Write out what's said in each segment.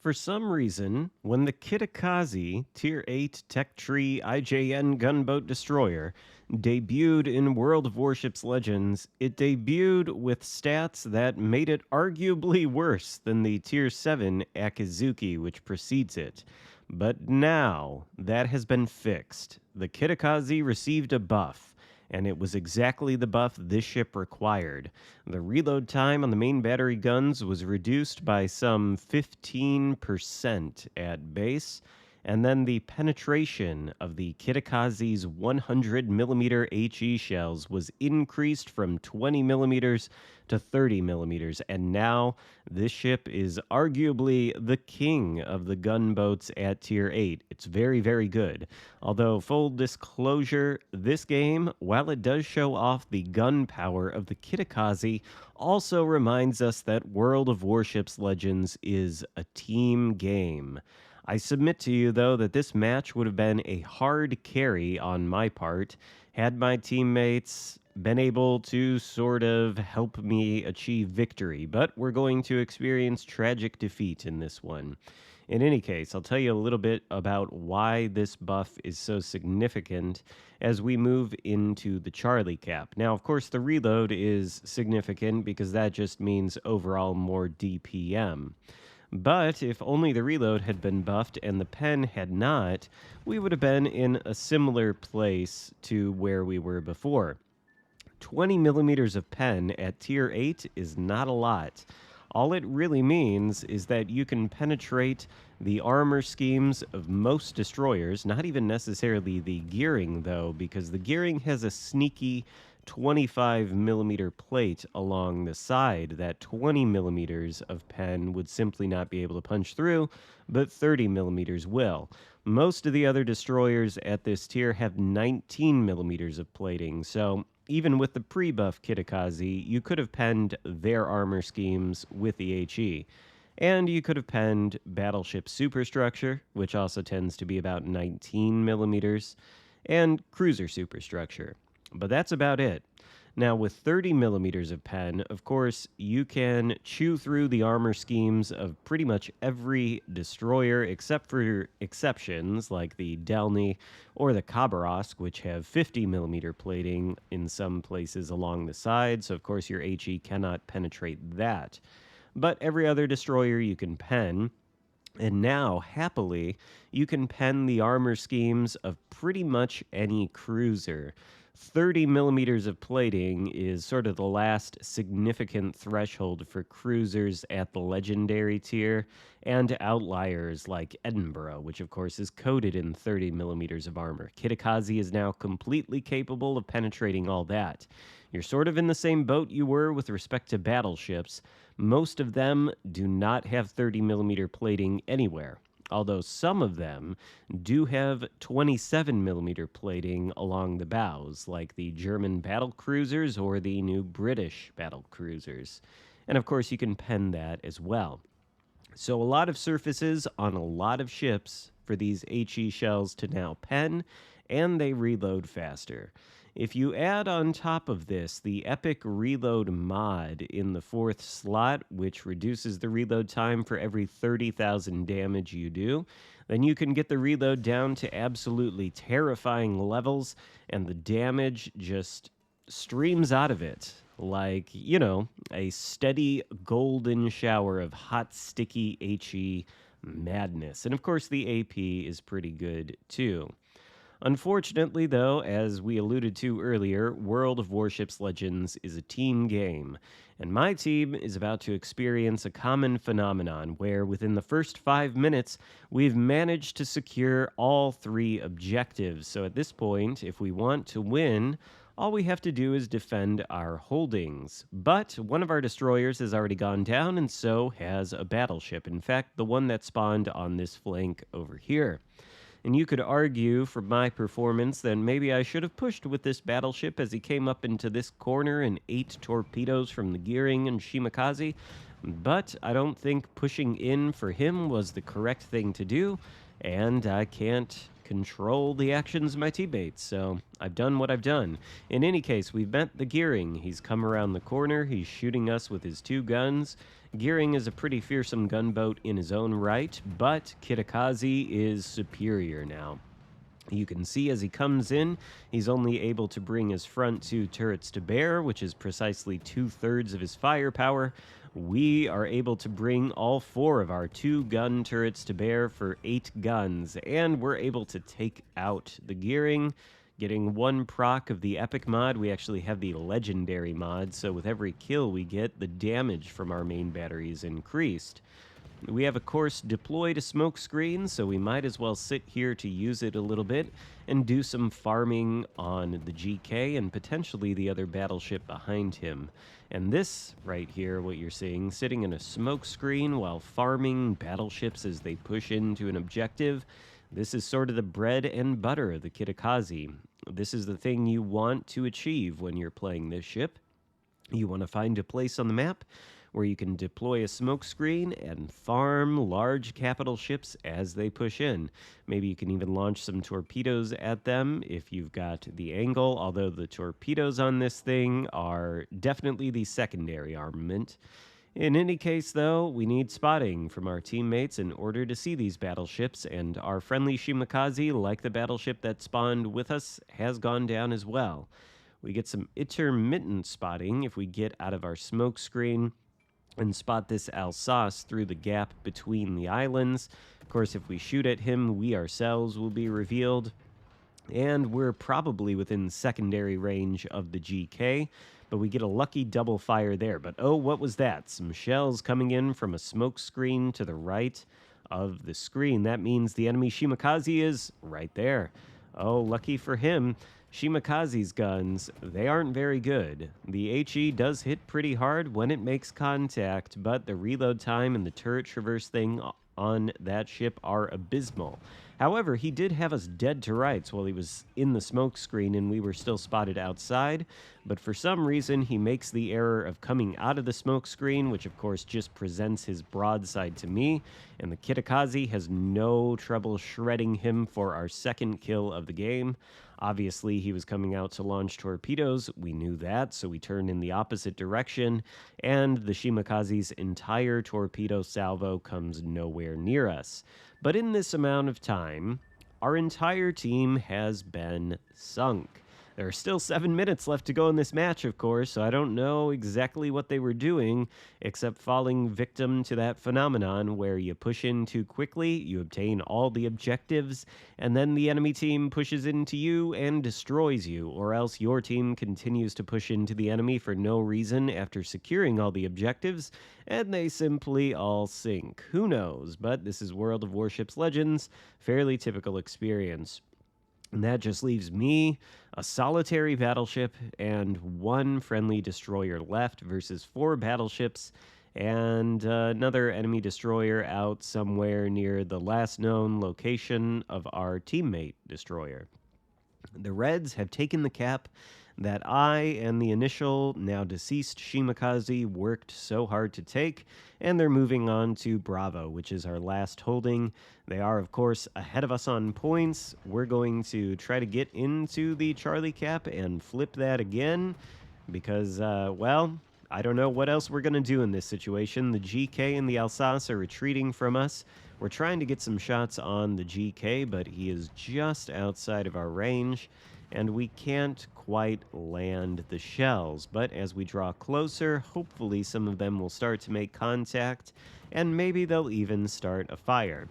For some reason, when the Kitakaze Tier 8 Tech Tree IJN gunboat destroyer debuted in World of Warships Legends, it debuted with stats that made it arguably worse than the Tier 7 Akizuki, which precedes it. But now that has been fixed. The Kitakaze received a buff, and it was exactly the buff this ship required. The reload time on the main battery guns was reduced by some 15% at base, and then the penetration of the Kitakaze's 100 millimeter HE shells was increased from 20 millimeters to 30 millimeters, and now this ship is arguably the king of the gunboats at Tier 8. It's very, very good. Although, full disclosure, this game, while it does show off the gun power of the Kitakaze, also reminds us that World of Warships Legends is a team game. I submit to you, though, that this match would have been a hard carry on my part had my teammates been able to sort of help me achieve victory, but we're going to experience tragic defeat in this one. In any case, I'll tell you a little bit about why this buff is so significant as we move into the Charlie cap. Now, of course, the reload is significant because that just means overall more DPM. But if only the reload had been buffed and the pen had not, we would have been in a similar place to where we were before. 20 millimeters of pen at tier 8 is not a lot. All it really means is that you can penetrate the armor schemes of most destroyers, not even necessarily the gearing, though, because the gearing has a sneaky 25 millimeter plate along the side that 20 millimeters of pen would simply not be able to punch through, but 30 millimeters will. Most of the other destroyers at this tier have 19 millimeters of plating, so even with the pre-buff Kitakaze, you could have penned their armor schemes with the HE. And you could have penned Battleship Superstructure, which also tends to be about 19 millimeters, and Cruiser Superstructure. But that's about it. Now, with 30 millimeters of pen, of course, you can chew through the armor schemes of pretty much every destroyer, except for exceptions like the Delny or the Khabarovsk, which have 50 millimeter plating in some places along the side. So, of course, your HE cannot penetrate that. But every other destroyer you can pen. And now, happily, you can pen the armor schemes of pretty much any cruiser. 30 millimeters of plating is sort of the last significant threshold for cruisers at the legendary tier, and outliers like Edinburgh, which of course is coated in 30 millimeters of armor. Kitakaze is now completely capable of penetrating all that. You're sort of in the same boat you were with respect to battleships. Most of them do not have 30 millimeter plating anywhere, although some of them do have 27 millimeter plating along the bows, like the German battle cruisers or the new British battle cruisers. And of course, you can pen that as well. So a lot of surfaces on a lot of ships for these HE shells to now pen, and they reload faster. If you add on top of this the Epic Reload mod in the 4th slot, which reduces the reload time for every 30,000 damage you do, then you can get the reload down to absolutely terrifying levels, and the damage just streams out of it like, a steady golden shower of hot, sticky HE madness. And of course, the AP is pretty good too. Unfortunately, though, as we alluded to earlier, World of Warships Legends is a team game, and my team is about to experience a common phenomenon where within the first 5 minutes, we've managed to secure all 3 objectives. So at this point, if we want to win, all we have to do is defend our holdings. But one of our destroyers has already gone down, and so has a battleship. In fact, the one that spawned on this flank over here. And you could argue from my performance that maybe I should have pushed with this battleship as he came up into this corner and 8 torpedoes from the gearing and Shimakaze, but I don't think pushing in for him was the correct thing to do, and I can't control the actions of my teammates. So I've done what I've done. In any case, we've met the Gearing. He's come around the corner. He's shooting us with his 2 guns. Gearing is a pretty fearsome gunboat in his own right, but Kitakaze is superior now. You can see as he comes in, he's only able to bring his front 2 turrets to bear, which is precisely 2/3 of his firepower. We are able to bring all 4 of our 2 gun turrets to bear for 8 guns, and we're able to take out the Gearing. Getting 1 proc of the epic mod, we actually have the legendary mod, so with every kill we get, the damage from our main battery is increased. We have, of course, deployed a smoke screen, so we might as well sit here to use it a little bit and do some farming on the GK and potentially the other battleship behind him. And this right here, what you're seeing, sitting in a smoke screen while farming battleships as they push into an objective, this is sort of the bread and butter of the Kitakaze. This is the thing you want to achieve when you're playing this ship. You want to find a place on the map where you can deploy a smoke screen and farm large capital ships as they push in. Maybe you can even launch some torpedoes at them if you've got the angle, although the torpedoes on this thing are definitely the secondary armament. In any case, though, we need spotting from our teammates in order to see these battleships, and our friendly Shimakaze, like the battleship that spawned with us, has gone down as well. We get some intermittent spotting if we get out of our smoke screen and spot this Alsace through the gap between the islands. Of course, if we shoot at him, we ourselves will be revealed. And we're probably within secondary range of the GK, but we get a lucky double fire there. But oh, what was that? Some shells coming in from a smoke screen to the right of the screen. That means the enemy Shimakaze is right there. Oh, lucky for him. Shimakaze's guns, they aren't very good. The HE does hit pretty hard when it makes contact, but the reload time and the turret traverse thing on that ship are abysmal. However, he did have us dead to rights while he was in the smoke screen and we were still spotted outside, but for some reason he makes the error of coming out of the smoke screen, which of course just presents his broadside to me, and the Kitakaze has no trouble shredding him for our 2nd kill of the game. Obviously, he was coming out to launch torpedoes. We knew that, so we turned in the opposite direction, and the Shimakaze's entire torpedo salvo comes nowhere near us. But in this amount of time, our entire team has been sunk. There are still 7 minutes left to go in this match, of course, so I don't know exactly what they were doing, except falling victim to that phenomenon where you push in too quickly, you obtain all the objectives, and then the enemy team pushes into you and destroys you, or else your team continues to push into the enemy for no reason after securing all the objectives, and they simply all sink. Who knows? But this is World of Warships Legends, fairly typical experience. And that just leaves me, a solitary battleship, and 1 friendly destroyer left versus 4 battleships and another enemy destroyer out somewhere near the last known location of our teammate destroyer. The Reds have taken the cap that I and the initial, now deceased Shimakaze worked so hard to take, and they're moving on to Bravo, which is our last holding. They are, of course, ahead of us on points. We're going to try to get into the Charlie cap and flip that again because, well, I don't know what else we're going to do in this situation. The GK and the Alsace are retreating from us. We're trying to get some shots on the GK, but he is just outside of our range, and we can't quite land the shells. But as we draw closer, hopefully some of them will start to make contact, and maybe they'll even start a fire.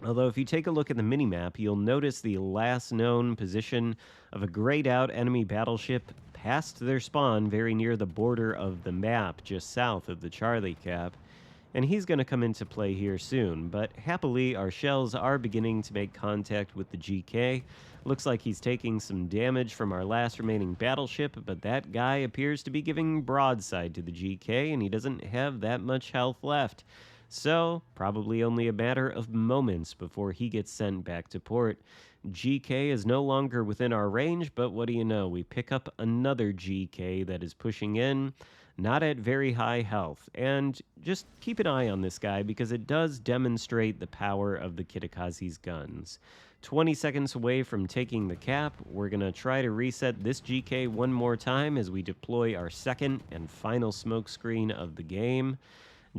Although if you take a look at the minimap, you'll notice the last known position of a grayed out enemy battleship past their spawn very near the border of the map, just south of the Charlie cap. And he's going to come into play here soon, but happily our shells are beginning to make contact with the GK. Looks like he's taking some damage from our last remaining battleship, but that guy appears to be giving broadside to the GK, and he doesn't have that much health left. So, probably only a matter of moments before he gets sent back to port. GK is no longer within our range, but what do you know? We pick up another GK that is pushing in. not at very high health. And just keep an eye on this guy because it does demonstrate the power of the Kitakaze's guns. 20 seconds away from taking the cap, we're going to try to reset this GK one more time as we deploy our second and final smoke screen of the game.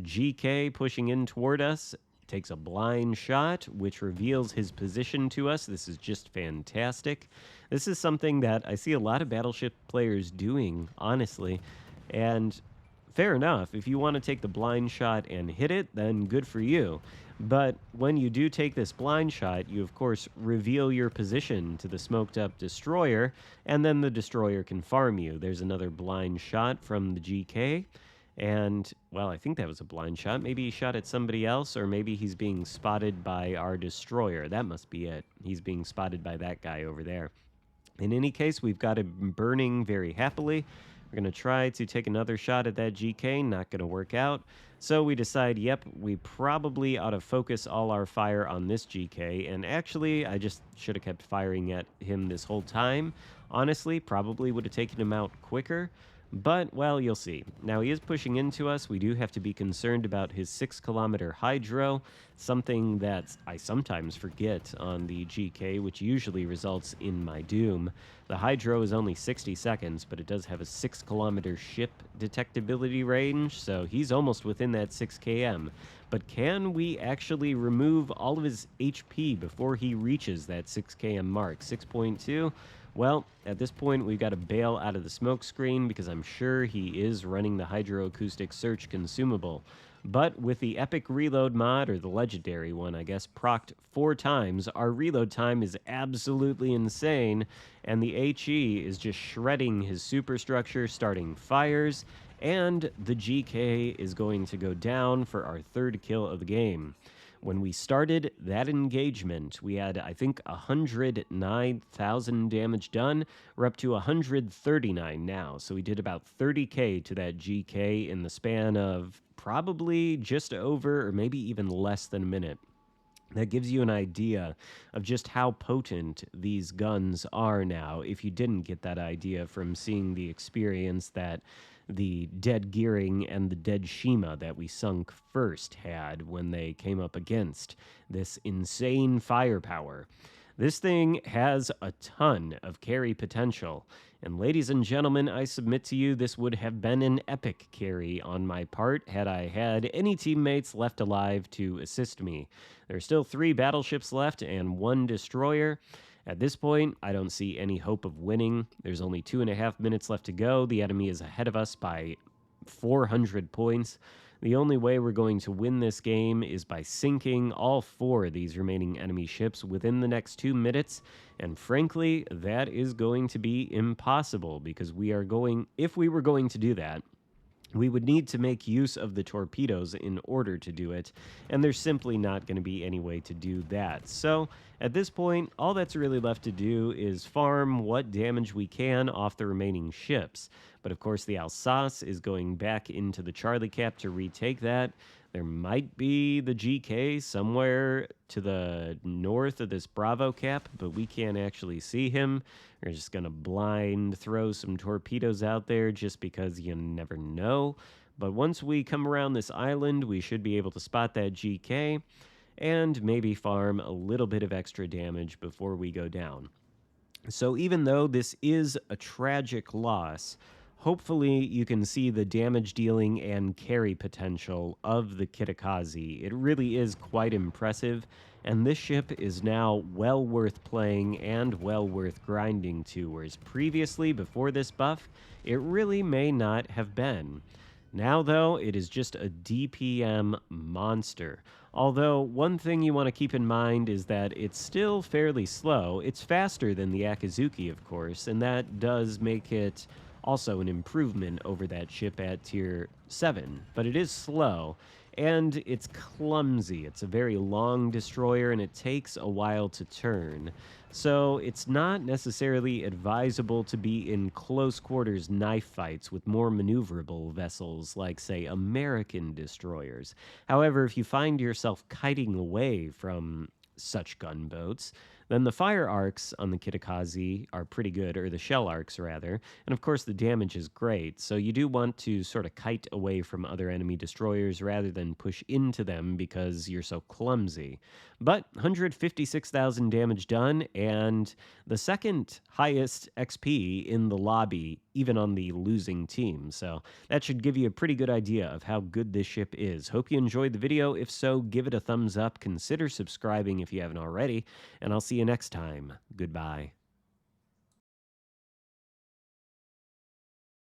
GK pushing in toward us takes a blind shot, which reveals his position to us. This is just fantastic. This is something that I see a lot of Battleship players doing, honestly. And fair enough. If you want to take the blind shot and hit it, then good for you. But when you do take this blind shot, you of course reveal your position to the smoked up destroyer, and then the destroyer can farm you. There's another blind shot from the GK. And, well, I think that was a blind shot. Maybe he shot at somebody else, or maybe he's being spotted by our destroyer. That must be it. He's being spotted by that guy over there. In any case, we've got him burning very happily. We're going to try to take another shot at that GK. Not going to work out. So we decide, yep, we probably ought to focus all our fire on this GK. And actually, I just should have kept firing at him this whole time. Honestly, probably would have taken him out quicker. But, well, you'll see. Now, he is pushing into us. We do have to be concerned about his 6-kilometer hydro, something that I sometimes forget on the GK, which usually results in my doom. The hydro is only 60 seconds, but it does have a 6-kilometer ship detectability range, so he's almost within that 6 km. But can we actually remove all of his HP before he reaches that 6 km mark? 6.2? Well, at this point, we've got to bail out of the smoke screen because I'm sure he is running the hydroacoustic search consumable. But with the epic reload mod, or the legendary one, I guess, procced 4 times, our reload time is absolutely insane, and the HE is just shredding his superstructure, starting fires, and the GK is going to go down for our 3rd kill of the game. When we started that engagement, we had, I think, 109,000 damage done. We're up to 139 now, so we did about 30k to that GK in the span of probably just over or maybe even less than a minute. That gives you an idea of just how potent these guns are now, if you didn't get that idea from seeing the experience that the Dead Gearing and the Dead Shima that we sunk first had when they came up against this insane firepower. This thing has a ton of carry potential, and ladies and gentlemen, I submit to you this would have been an epic carry on my part had I had any teammates left alive to assist me. There are still 3 battleships left and 1 destroyer. At this point, I don't see any hope of winning. There's only 2.5 minutes left to go. The enemy is ahead of us by 400 points. The only way we're going to win this game is by sinking all 4 of these remaining enemy ships within the next 2 minutes. And frankly, that is going to be impossible because if we were going to do that, we would need to make use of the torpedoes in order to do it, and there's simply not going to be any way to do that. So, at this point, all that's really left to do is farm what damage we can off the remaining ships. But of course, the Alsace is going back into the Charlie Cap to retake that. There might be the GK somewhere to the north of this Bravo Cap, but we can't actually see him. We're just going to blind throw some torpedoes out there just because you never know. But once we come around this island, we should be able to spot that GK and maybe farm a little bit of extra damage before we go down. So even though this is a tragic loss, hopefully you can see the damage dealing and carry potential of the Kitakaze. It really is quite impressive, and this ship is now well worth playing and well worth grinding to, whereas previously, before this buff, it really may not have been. Now, though, it is just a DPM monster. Although, one thing you want to keep in mind is that it's still fairly slow. It's faster than the Akizuki, of course, and that does make it also an improvement over that ship at tier 7, but it is slow, and it's clumsy. It's a very long destroyer, and it takes a while to turn. So it's not necessarily advisable to be in close quarters knife fights with more maneuverable vessels like, say, American destroyers. However, if you find yourself kiting away from such gunboats, Then the fire arcs on the Kitakaze are pretty good, or the shell arcs rather, and of course the damage is great, so you do want to sort of kite away from other enemy destroyers rather than push into them because you're so clumsy. But 156,000 damage done, and the second highest XP in the lobby, even on the losing team, so that should give you a pretty good idea of how good this ship is. Hope you enjoyed the video. If so, give it a thumbs up, consider subscribing if you haven't already, and I'll see you next time. Goodbye.